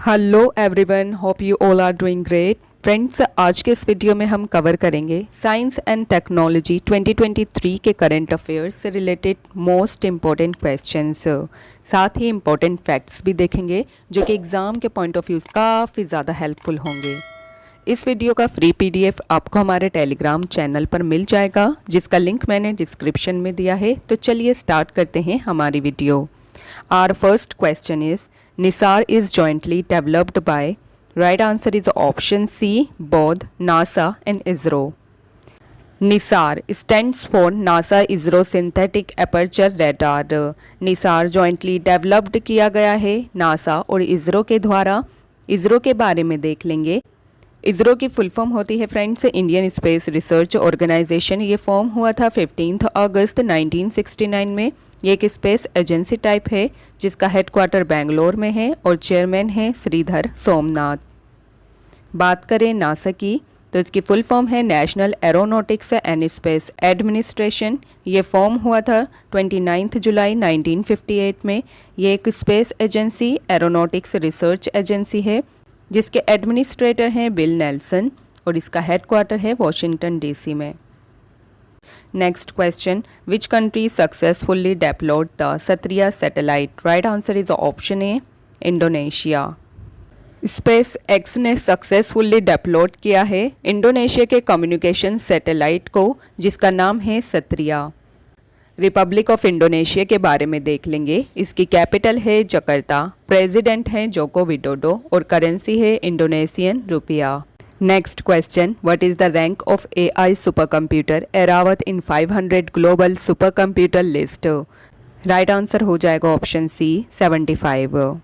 Hello everyone, hope you all are doing great. Friends, आज के इस वीडियो में हम कवर करेंगे साइंस एंड टेक्नोलॉजी 2023 के करंट अफेयर्स से रिलेटेड मोस्ट इम्पॉर्टेंट क्वेश्चंस। साथ ही इम्पॉर्टेंट फैक्ट्स भी देखेंगे जो कि एग्ज़ाम के पॉइंट ऑफ व्यू काफ़ी ज़्यादा हेल्पफुल होंगे। इस वीडियो का फ्री पीडीएफ आपको हमारे टेलीग्राम चैनल पर मिल जाएगा, जिसका लिंक मैंने डिस्क्रिप्शन में दिया है। तो चलिए स्टार्ट करते हैं हमारी video. Our first question is NISAR is jointly developed by, right answer is option C, both NASA and ISRO. NISAR stands for NASA ISRO Synthetic Aperture Radar. NISAR jointly developed किया गया है NASA और ISRO के द्वारा। ISRO के बारे में देख लेंगे। इसरो की फुल फॉर्म होती है friends Indian Space Research Organisation. ये फॉर्म हुआ था 15 अगस्त 1969 में। ये एक स्पेस एजेंसी टाइप है जिसका हेडक्वार्टर बेंगलोर में है और चेयरमैन है श्रीधर सोमनाथ। बात करें नासा की तो इसकी फुल फॉर्म है national aeronautics and space administration. ये फॉर्म हुआ था 29 जुलाई 1958 में। ये एक space agency aeronautics research agency है जिसके एडमिनिस्ट्रेटर हैं बिल नेल्सन और इसका हेडक्वार्टर है वॉशिंगटन डीसी में। Next question, which country successfully deployed the Sattriya satellite? Right answer is option A, Indonesia. Space x ने सक्सेसफुली डेप्लॉयड किया है इंडोनेशिया के कम्युनिकेशन सैटेलाइट को, जिसका नाम है सत्रिया। रिपब्लिक ऑफ इंडोनेशिया के बारे में देख लेंगे। इसकी कैपिटल है जकार्ता, प्रेसिडेंट हैं जोको विडोडो और करेंसी है Indonesian rupiah. Next question, what is the rank of AI super computer Airavat in 500 global super computer list? Right answer हो जाएगा ऑप्शन सी, 75।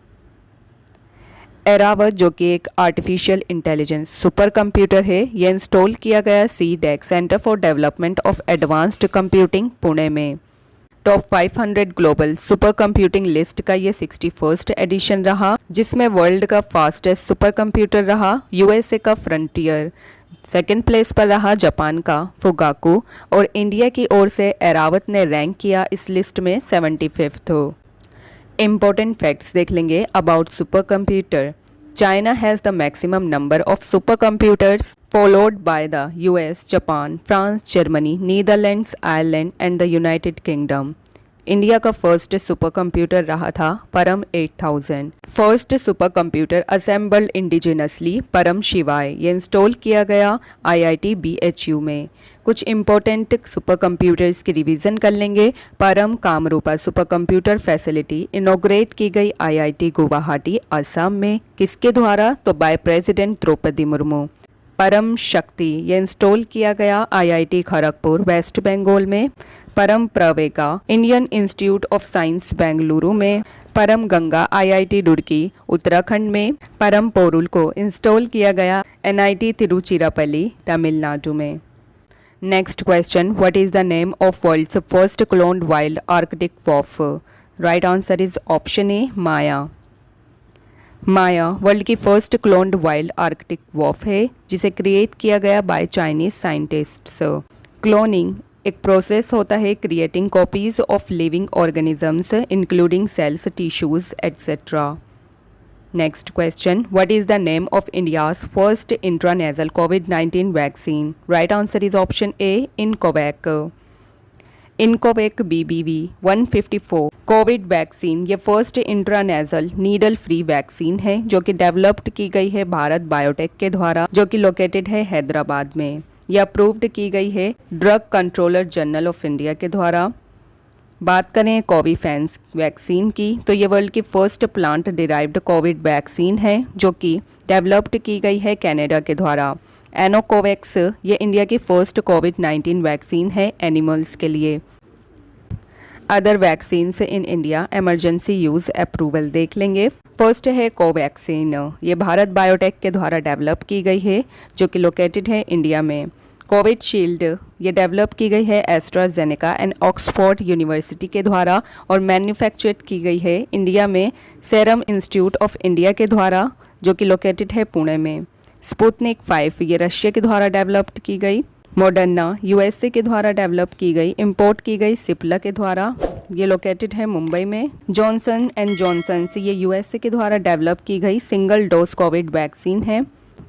एरावत जो कि एक आर्टिफिशियल इंटेलिजेंस सुपर कंप्यूटर है, ये इंस्टॉल किया गया CDEC centre for development of advanced computing Pune में। Top 500 global super computing list का ये 61st एडिशन रहा, जिसमें वर्ल्ड का फास्टेस्ट सुपर कंप्यूटर रहा USA का फ्रंटियर, सेकेंड प्लेस पर रहा जापान का फुगाकू और इंडिया की ओर से एरावत ने रैंक किया इस लिस्ट में 75th। Important facts देख लेंगे about super computer. China has the maximum number of supercomputers, followed by the US, Japan, France, Germany, Netherlands, Ireland and the United Kingdom. India का फर्स्ट सुपर कंप्यूटर रहा था परम 8000। First super computer assembled indigenously परम शिवाय, ये install किया गया IIT BHU में। कुछ इम्पोर्टेंट सुपर कंप्यूटर्स की रिवीजन कर लेंगे। परम Kamrupa super computer facility inaugurate की गई IIT गुवाहाटी असम में, किसके द्वारा? तो बाय प्रेसिडेंट द्रौपदी मुर्मू। परम शक्ति ये इंस्टॉल किया गया IIT खड़गपुर वेस्ट बंगाल में। परम Pravega Indian institute of science Bengaluru में। परम गंगा IIT रुड़की उत्तराखंड में। परम पोरुल को इंस्टॉल किया गया NIT तिरुचिरापल्ली तमिलनाडु में। Next question, what is the name of world's first cloned wild arctic wolf? Right answer is option A, Maya. Maya world की first cloned wild arctic wolf है जिसे क्रिएट किया गया बाय चाइनीज साइंटिस्ट्स। क्लोनिंग एक process होता है creating copies of living organisms including cells, tissues etcetera. Next question, what is the name of India's first intranasal कोविड-19 vaccine? Right answer is option A, Incovacc. INCOVACC BBV 154 covid vaccine ये first intranasal needle free vaccine है जो कि developed की गई है Bharat biotech के द्वारा, जो कि लोकेटेड है हैदराबाद में। यह अप्रूव्ड की गई है drug controller general of India के द्वारा। बात करें कोविफैक्स वैक्सीन की तो ये वर्ल्ड की first plant derived Covid vaccine है जो कि डेवलप्ड की गई है कनाडा के द्वारा। एनोकोवैक्स ये इंडिया की फर्स्ट कोविड-19 वैक्सीन है एनिमल्स के लिए। Other vaccines in India emergency use approval देख लेंगे। फर्स्ट है कोवैक्सीन, ये भारत बायोटेक के द्वारा डेवलप की गई है जो कि लोकेटेड है इंडिया में। कोविशील्ड ये डेवलप की गई है एस्ट्राजेनेका एंड ऑक्सफोर्ड यूनिवर्सिटी के द्वारा और मैन्युफैक्चर्ड की गई है इंडिया में सेरम इंस्टीट्यूट ऑफ इंडिया के द्वारा, जो कि लोकेटेड है पुणे में। स्पुतनिक 5 ये रशिया के द्वारा डेवलप्ड की गई। मॉडर्ना USA के द्वारा डेवलप की गई, इंपोर्ट की गई सिप्ला के द्वारा। ये लोकेटेड है मुंबई में। जॉनसन एंड जॉनसन ये यूएसए के द्वारा डेवलप की गई सिंगल डोज कोविड वैक्सीन है।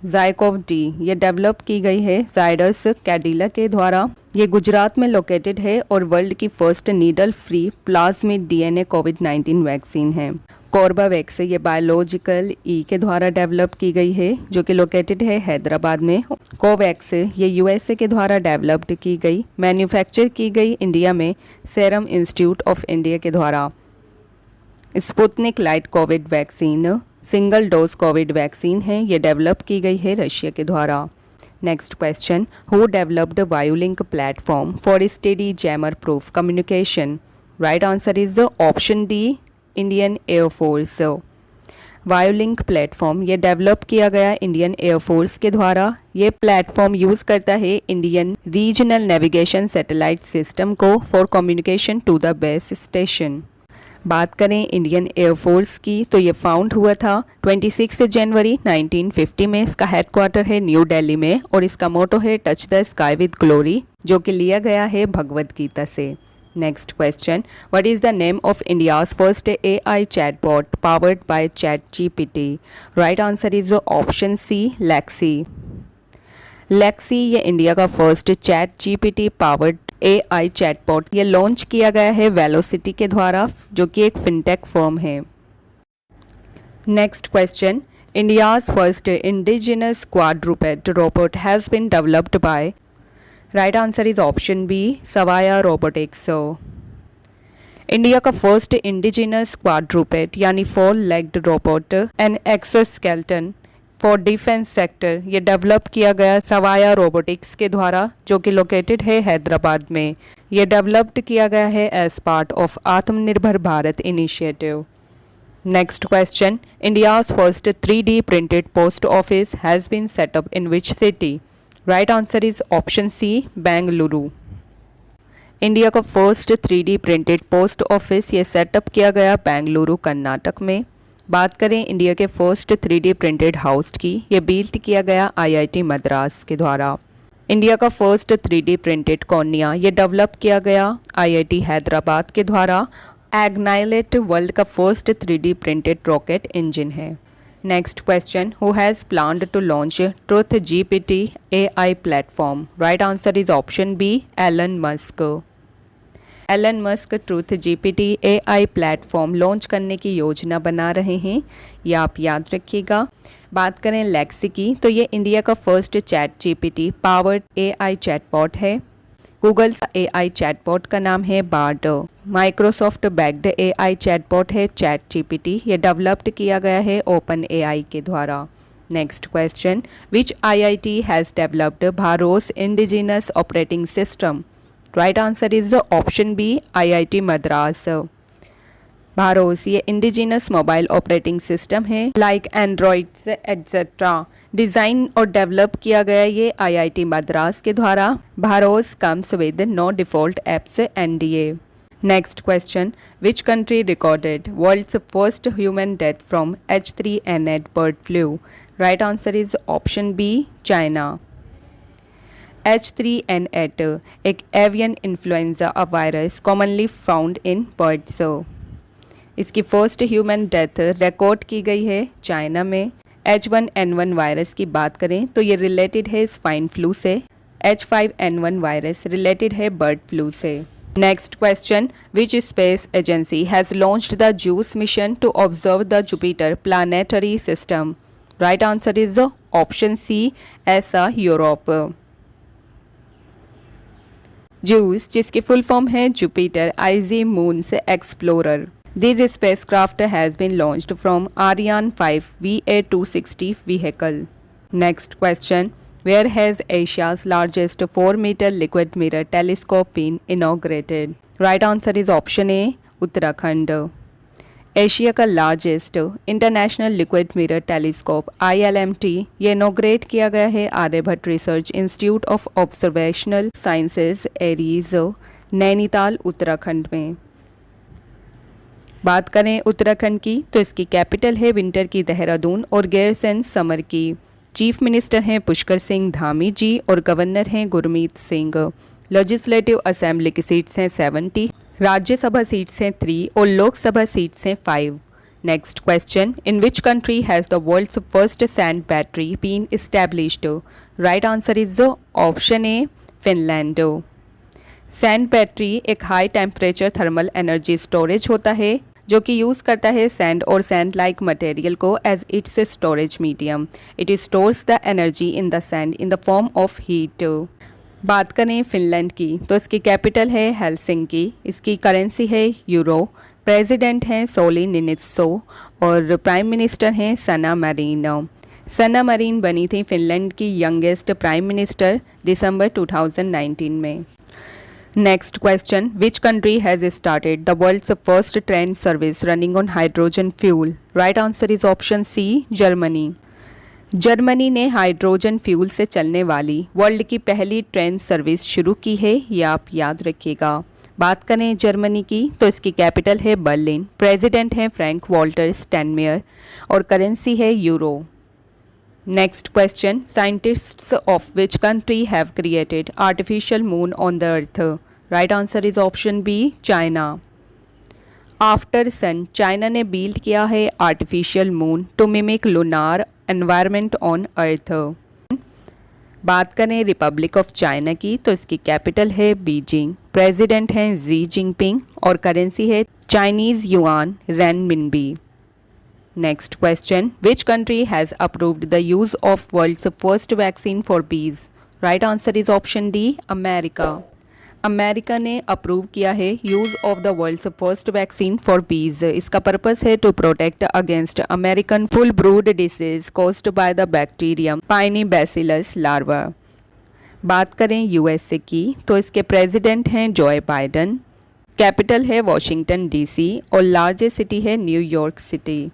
ज़ायकोव डी ये डेवलप की गई है जायडस कैडिला के द्वारा। ये गुजरात में लोकेटेड है और वर्ल्ड की first needle free plasmid DNA कोविड-19 वैक्सीन है। कोर्बावैक्स ये बायोलॉजिकल ई के द्वारा डेवलप की गई है जो कि लोकेटेड है हैदराबाद में। कोवैक्स ये यूएसए के द्वारा डेवलप्ड की गई, मैन्युफैक्चर की गई इंडिया में सीरम इंस्टीट्यूट ऑफ इंडिया के द्वारा। Sputnik light covid vaccine single dose covid vaccine है, ये डेवलप की गई है रशिया के द्वारा। Next question, who developed Vayulink platform for steady jammer proof communication? Right answer is option D, Indian air force. Vayulink platform ये डेवलप किया गया इंडियन एयरफोर्स के द्वारा। ये प्लेटफॉर्म यूज़ करता है Indian regional navigation satellite system को for communication to the base station. बात करें इंडियन एयरफोर्स की तो ये फाउंड हुआ था 26 जनवरी 1950 में। इसका हेडक्वार्टर है न्यू दिल्ली में और इसका मोटो है touch the sky with glory, जो कि लिया गया है भगवद गीता से। Next question, what is the name of India's first AI chatbot powered by ChatGPT? Right answer is option C, Lexi. Lexi ये इंडिया का first ChatGPT powered AI chatbot ये launch किया गया है वेलोसिटी के द्वारा, जो कि एक फिनटेक फर्म है। Next question, India's first indigenous quadruped robot has been developed by? Right answer is option B, Svaya robotics. India का फर्स्ट इंडिजिनस क्वाड्रूपेड यानी 4 legged robot and exoskeleton for defence sector ये develop किया गया सवाया robotics के द्वारा, जो कि लोकेटेड है हैदराबाद में। ये डेवलप्ड किया गया है as part of Atmanirbhar Bharat initiative. Next question, India's first 3D printed post office has been set up in which city? Right answer is option C, Bengaluru. India का first 3D printed post office ये सेटअप किया गया बेंगलुरु कर्नाटक में। बात करें इंडिया के फर्स्ट 3D प्रिंटेड हाउस की, ये बिल्ड किया गया IIT मद्रास के द्वारा। इंडिया का फर्स्ट 3D प्रिंटेड कॉर्निया ये डेवलप किया गया IIT हैदराबाद के द्वारा। एग्नाइलेट वर्ल्ड का first 3D printed rocket engine है। Next question, who has planned to launch Truth GPT AI platform? Right answer is option B, Elon Musk. Elon Musk Truth GPT AI platform launch करने की योजना बना रहे हैं, ये आप याद रखिएगा। बात करें लेक्सी की तो ये इंडिया का first ChatGPT powered AI chatbot है। गूगल AI चैटबॉट का नाम है Bard. Microsoft backed AI chatbot है ChatGPT, ये डेवलप्ड किया गया है ओपन AI के द्वारा। Next question, which IIT has developed BharOS indigenous operating system? Right answer is option B, IIT Madras. BharOS ये इंडिजिनस मोबाइल ऑपरेटिंग सिस्टम है लाइक एंड्रॉइड्स एट्सेट्रा। डिज़ाइन और डेवलप किया गया ये IIT मद्रास के द्वारा। BharOS comes with no default apps NDA। Next question, which country recorded world's first human death from H3N8 bird flu? Right answer is option B, China. H3N8 एक avian influenza virus commonly found in birds. इसकी first human death record की गई है China में। H1N1 virus की बात करें तो ये रिलेटेड है स्वाइन फ्लू से। H5N1 वायरस रिलेटेड है बर्ड फ्लू से। Next question, which space agency has launched the JUICE mission to observe the Jupiter planetary system? Right answer is option C, ESA Europe. JUICE जिसकी फुल फॉर्म है Jupiter Icy Moons Explorer. This spacecraft has been launched from Ariane 5 VA260 vehicle. Next question, where has Asia's largest 4-meter liquid mirror telescope been inaugurated? Right answer is option A, Uttarakhand. Asia का largest international liquid mirror telescope ILMT ये inaugurate किया गया है Aryabhatta research institute of observational sciences ARIES, Nainital, Uttarakhand में। बात करें उत्तराखंड की तो इसकी कैपिटल है विंटर की देहरादून और गैरसैंण समर की। चीफ मिनिस्टर हैं पुष्कर सिंह धामी जी और गवर्नर हैं गुरमीत सिंह। लेजिस्लेटिव असेंबली की सीट्स हैं 70, राज्यसभा सीट्स हैं 3 और लोकसभा सीट्स हैं 5। Next question, in which country has the world's first sand battery been established? Right answer is option A Finland. Sand battery एक high temperature thermal energy storage होता है जो कि यूज़ करता है सैंड और सैंड लाइक मटेरियल को as its storage medium. It stores the energy in the sand in the form of heat. बात करें फिनलैंड की तो इसकी कैपिटल है हेलसिंकी, इसकी करेंसी है यूरो, प्रेसिडेंट हैं सोली निनित्सो और प्राइम मिनिस्टर हैं सना मरीन। सना मरीन बनी थी फिनलैंड की यंगेस्ट प्राइम मिनिस्टर दिसंबर 2019 में। Next question, which country has started the world's first train service running on hydrogen fuel? Right answer is option C Germany. Germany ने hydrogen fuel से चलने वाली वर्ल्ड की पहली ट्रेन सर्विस शुरू की है, ये आप याद रखिएगा। बात करें जर्मनी की तो इसकी कैपिटल है बर्लिन, प्रेसिडेंट हैं फ्रैंक वॉल्टर स्टैनमेयर और करेंसी है euro. Next question, scientists of which country have created artificial moon on the earth? Right answer is option B China. After सन चाइना ने बिल्ड किया है artificial moon to mimic lunar environment on earth. बात करें Republic of China की तो इसकी capital है बीजिंग, प्रेसिडेंट हैं जी जिनपिंग और करेंसी है Chinese yuan renminbi. Next question, which country has approved the use of world's first vaccine for bees? Right answer is option D America. America ने approve किया है use of the world's first vaccine for bees. इसका purpose है to protect against American foul brood disease caused by the bacterium paenibacillus larvae. बात करें USA की तो इसके प्रेसिडेंट हैं जोए बाइडन, कैपिटल है वॉशिंगटन डीसी और लार्जेस्ट सिटी है New York city.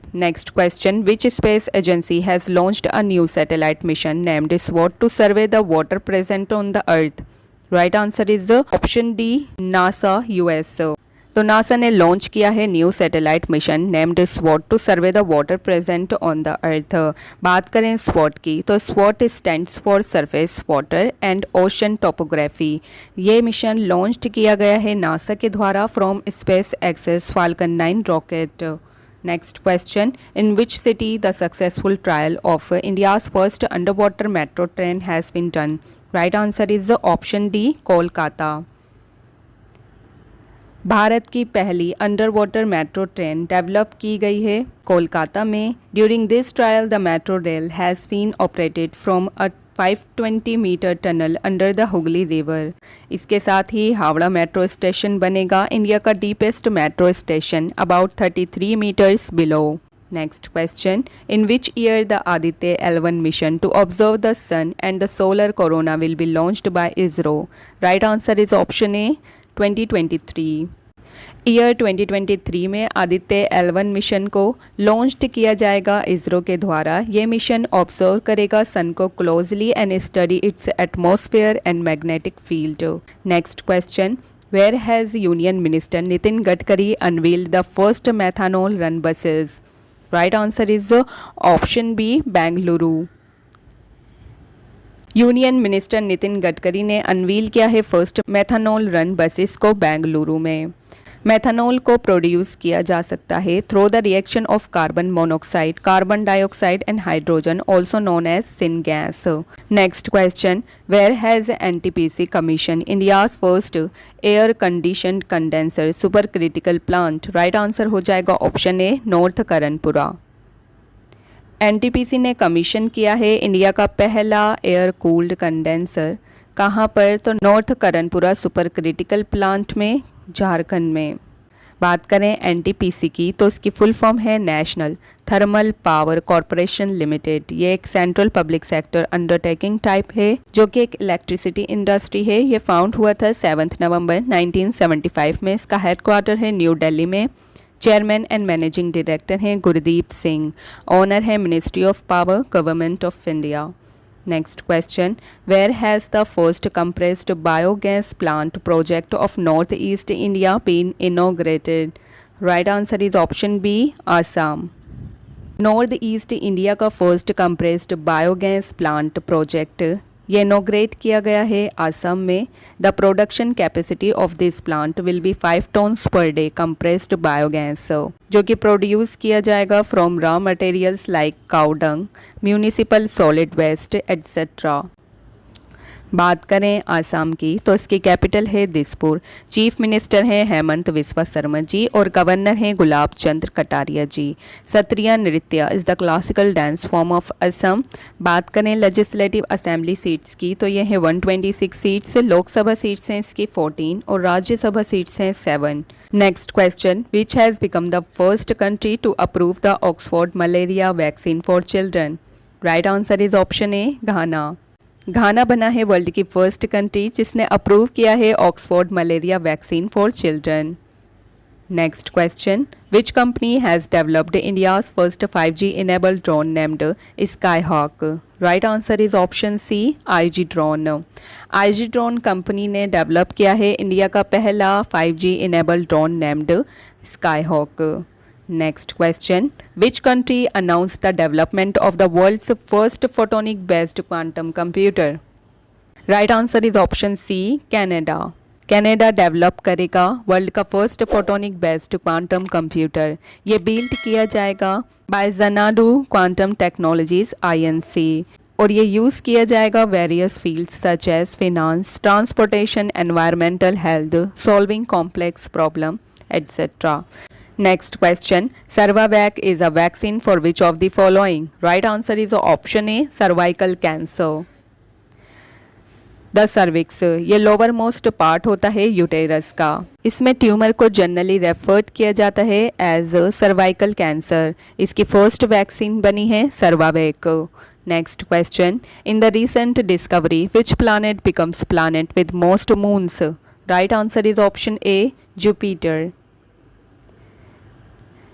Next question, which space agency has launched a new satellite mission named स्वॉट to survey the water present on the earth? Right answer is option D NASA US. तो NASA ने launch किया है new satellite mission named स्वॉट to survey the water present on the earth. बात करें स्वॉट की तो स्वॉट stands for surface water and ocean topography. ये मिशन लॉन्च किया गया है नासा के द्वारा from SpaceX Falcon 9 rocket. Next question, in which city the successful trial of India's first underwater metro train has been done? Right answer is option D Kolkata. भारत की पहली underwater metro train develop की गई है कोलकाता में। During this trial the metro rail has been operated from a 520 metre tunnel under the Hooghly river. इसके साथ ही हावड़ा मेट्रो स्टेशन बनेगा इंडिया का deepest metro station about 33 metres below. Next question, in which year the Aditya L1 mission to observe the sun and the solar corona will be launched by ISRO? Right answer is option A 2023। Year 2023 में Aditya L1 mission को launch किया जाएगा इसरो के द्वारा। ये mission observe करेगा sun को closely and study its atmosphere and magnetic field. Next question, where has union minister Nitin Gadkari unveiled the first methanol run buses? Right answer is option B Bengaluru. Union minister Nitin Gadkari ने unveil किया है first methanol run buses को बेंगलुरु में। मैथानॉल को produce किया जा सकता है through the reaction of carbon monoxide, carbon dioxide and hydrogen, also known as syngas. Next question, where has NTPC commission India's first air condition condenser super critical plant? Right answer हो जाएगा option A north Karanpura. NTPC ने commission किया है India का पहला air cooled condenser, कहाँ पर? तो north Karanpura super critical plant में, झारखंड में। बात करें एनटीपीसी की तो इसकी फुल फॉर्म है national thermal power corporation limited. ये एक central public sector undertaking type है जो कि एक इलेक्ट्रिसिटी इंडस्ट्री है। ये फाउंड हुआ था 7 नवंबर 1975 में। इसका हेडक्वार्टर है न्यू दिल्ली में। चेयरमैन एंड मैनेजिंग डायरेक्टर हैं गुरदीप सिंह। ऑनर है ministry of power, government of India. Next question, where has the first compressed biogas plant project of north east India been inaugurated? Right answer is option B Assam. North east India का first compressed biogas plant project ये inaugurate किया गया है आसाम में। The production capacity of this plant will be 5 tons per day compressed biogas, जो कि produce किया जाएगा from raw materials like cow dung, municipal solid waste etcetera. बात करें आसाम की तो इसकी कैपिटल है दिसपुर। चीफ मिनिस्टर हैं हेमंत बिस्वा शर्मा जी और गवर्नर हैं गुलाब चंद्र कटारिया जी। सत्रिया नृत्य is the classical dance form of Assam. बात करें लेजिस्लेटिव असेंबली सीट्स की तो ये हैं 126 सीट्स। लोकसभा सीट्स हैं इसकी 14 और राज्यसभा सीट्स हैं 7। Next question, which has become the first country to approve the Oxford malaria vaccine for children? Right answer is option A Ghana. Ghana बना है वर्ल्ड की फर्स्ट कंट्री जिसने अप्रूव किया है Oxford malaria vaccine for children. Next question, which company has developed India's first 5G enabled drone named Skyhawk? Right answer is option C IG drone. IG drone company ने develop किया है India का पहला 5G enabled drone named Skyhawk. Next question, which country announced the development of the world's first photonic based quantum computer? Right answer is option C Canada। Canada develop करेगा world का first photonic based quantum computer. ये build किया जाएगा by Xanadu quantum technologies INC और ये use किया जाएगा various fields such as finance, transportation, environmental health, solving complex problem etcetera. Next question, Cervavac is a vaccine for which of the following? Right answer is option A cervical cancer। The cervix ये lower most part होता है uterus का। इसमें tumour को generally referred किया जाता है as cervical cancer. इसकी फर्स्ट वैक्सीन बनी है Cervavac. Next question, in the recent discovery which planet becomes planet with most moons? Right answer is option A Jupiter.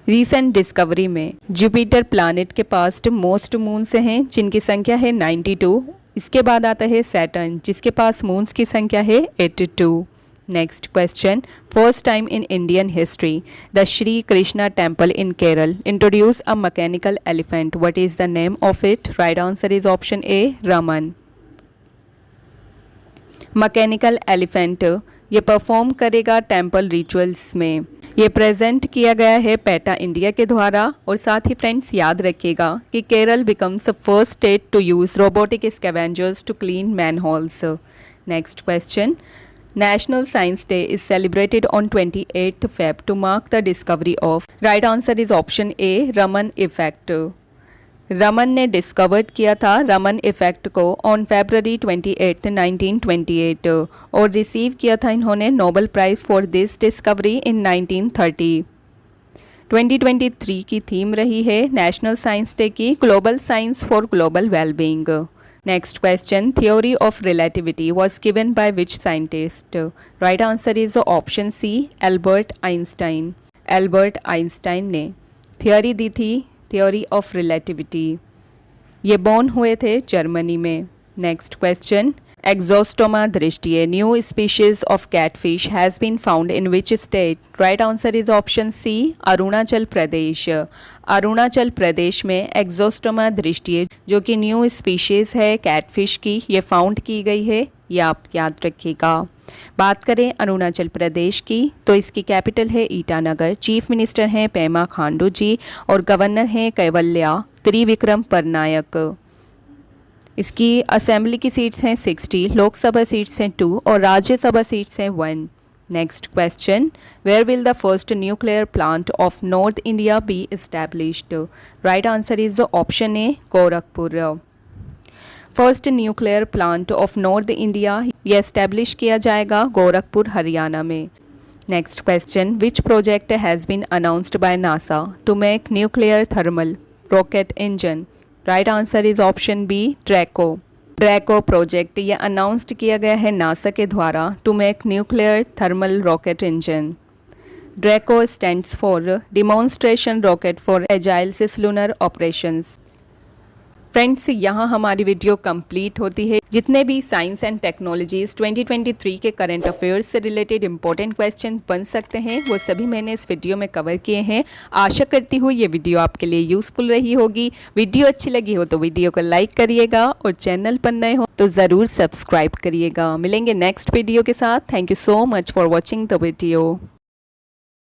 Recent discovery में जुपिटर प्लानट के पास मोस्ट मून्स हैं जिनकी संख्या है 92। इसके बाद आता है सैटर्न जिसके पास मून्स की संख्या है 82। Next question, first time in Indian history the Shri Krishna temple in Kerala introduce a mechanical elephant. What is the name of it? Right answer is option A Raman. Mechanical elephant ये परफॉर्म करेगा टेम्पल रिचुअल्स में। ये present किया गया है PETA India के द्वारा। और साथ ही फ्रेंड्स याद रखिएगा कि Kerala becomes first state to use robotic scavengers to clean manholes. Next question, national science day is celebrated on 28 Feb to mark the discovery of. Right answer is option A Raman effect. Raman ने discovered किया था Raman effect को on February 28, 1928 और receive किया था इन्होंने Nobel prize for this discovery in 1930। 2023 की theme रही है नेशनल साइंस डे की global science for global wellbeing. Next question, theory of relativity was given by which scientist? Right answer is option C Albert Einstein. Albert Einstein ने theory दी थी theory of relativity. ये born हुए थे Germany में। Next question, Exostoma dhritiae new species of catfish has been found in which state? Right answer is option C Arunachal Pradesh. Arunachal Pradesh में Exostoma दृष्टिए जो कि न्यू स्पीशीज है कैटफिश की, ये फाउंड की गई है, ये आप याद रखिएगा। बात करें अरुणाचल प्रदेश की तो इसकी कैपिटल है ईटानगर। चीफ मिनिस्टर हैं पेमा खांडू जी और गवर्नर हैं कैवल्या त्रिविक्रम परनायक। इसकी असेंबली की सीट्स हैं 60, लोकसभा सीट्स हैं 2 और राज्यसभा सीट्स हैं 1। Next question, where will the first nuclear plant of north India be established? Right answer is option A Gorakhpur. First nuclear plant of north India ये एस्टैब्लिश किया जाएगा गोरखपुर हरियाणा में। Next question, which project has been announced by NASA to make nuclear thermal rocket engine? Right answer is option B Draco. Draco project ये announced किया गया है NASA के द्वारा to make nuclear thermal rocket engine. DRACO stands for demonstration rocket for agile cislunar operations. Friends, यहाँ हमारी video complete होती है। जितने भी साइंस एंड टेक्नोलॉजीज 2023 के करंट अफेयर्स से रिलेटेड इंपॉर्टेंट क्वेश्चन बन सकते हैं वो सभी मैंने इस वीडियो में कवर किए हैं। आशा करती हूँ ये वीडियो आपके लिए यूज़फुल रही होगी। वीडियो अच्छी लगी हो तो वीडियो को लाइक करिएगा और चैनल पर नए हो तो ज़रूर सब्सक्राइब करिएगा। मिलेंगे नेक्स्ट वीडियो के साथ। Thank you so much for watching the video.